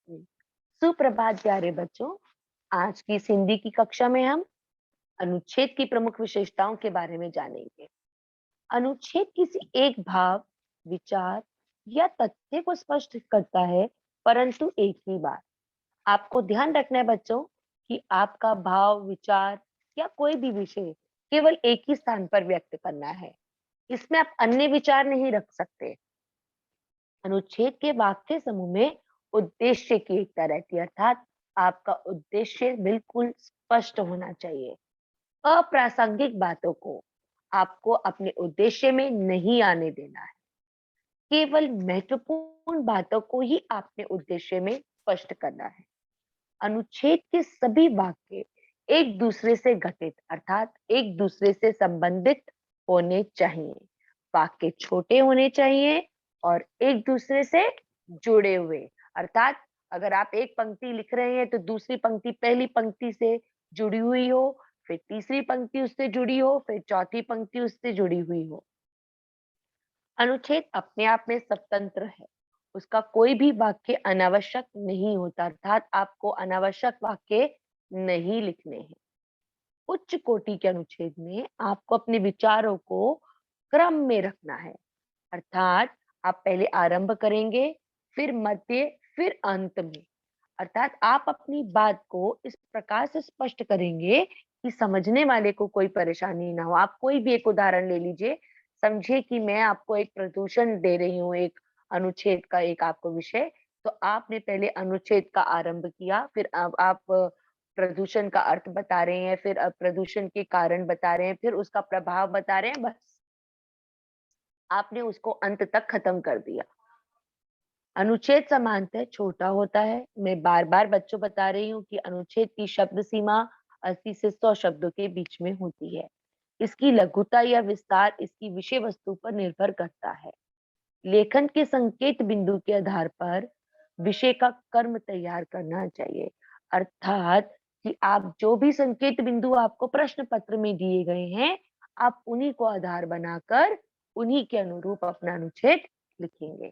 सुप्रभात प्यारे बच्चों। आज की इस हिंदी की कक्षा में हम अनुच्छेद की प्रमुख विशेषताओं के बारे में जानेंगे। अनुच्छेद किसी एक भाव, विचार या तथ्य को स्पष्ट करता है, परंतु एक ही बार। आपको ध्यान रखना है बच्चों कि आपका भाव, विचार या कोई भी विषय केवल एक ही स्थान पर व्यक्त करना है। इसमें आप अन्य विचार नहीं रख सकते। अनुच्छेद के वाक्य समूह में उद्देश्य की एकता रहती है, अर्थात आपका उद्देश्य बिल्कुल स्पष्ट होना चाहिए। अप्रासंगिक बातों को आपको अपने उद्देश्य में नहीं आने देना है। केवल महत्वपूर्ण बातों को ही आपने उद्देश्य में स्पष्ट करना है। अनुच्छेद के सभी वाक्य एक दूसरे से घटित अर्थात एक दूसरे से संबंधित होने चाहिए। वाक्य छोटे होने चाहिए और एक दूसरे से जुड़े हुए, अर्थात अगर आप एक पंक्ति लिख रहे हैं तो दूसरी पंक्ति पहली पंक्ति से जुड़ी हुई हो, फिर तीसरी पंक्ति उससे जुड़ी हो, फिर चौथी पंक्ति उससे जुड़ी हुई हो। अनुच्छेद अपने आप में स्वतंत्र है। उसका कोई भी वाक्य अनावश्यक नहीं होता, अर्थात आपको अनावश्यक वाक्य नहीं लिखने हैं। उच्च कोटि के अनुच्छेद में आपको अपने विचारों को क्रम में रखना है, अर्थात आप पहले आरंभ करेंगे, फिर मध्य, फिर अंत में। अर्थात आप अपनी बात को इस प्रकार से स्पष्ट करेंगे कि समझने वाले को कोई परेशानी ना हो। आप कोई भी एक उदाहरण ले लीजिए। समझिए कि मैं आपको एक प्रदूषण दे रही हूँ, एक अनुच्छेद का एक आपको विषय, तो आपने पहले अनुच्छेद का आरंभ किया, फिर अब आप प्रदूषण का अर्थ बता रहे हैं, फिर प्रदूषण के कारण बता रहे हैं, फिर उसका प्रभाव बता रहे हैं, बस आपने उसको अंत तक खत्म कर दिया। अनुच्छेद सामान्यतः छोटा होता है। मैं बार-बार बच्चों बता रही हूँ कि अनुच्छेद की शब्द सीमा 80 से 100 शब्दों के बीच में होती है। इसकी लघुता या विस्तार इसकी विषय वस्तु पर निर्भर करता है। लेखन के संकेत बिंदु के आधार पर विषय का कर्म तैयार करना चाहिए, अर्थात कि आप जो भी संकेत बिंदु आपको प्रश्न पत्र में दिए गए हैं, आप उन्हीं को आधार बनाकर उन्हीं के अनुरूप अपना अनुच्छेद लिखेंगे।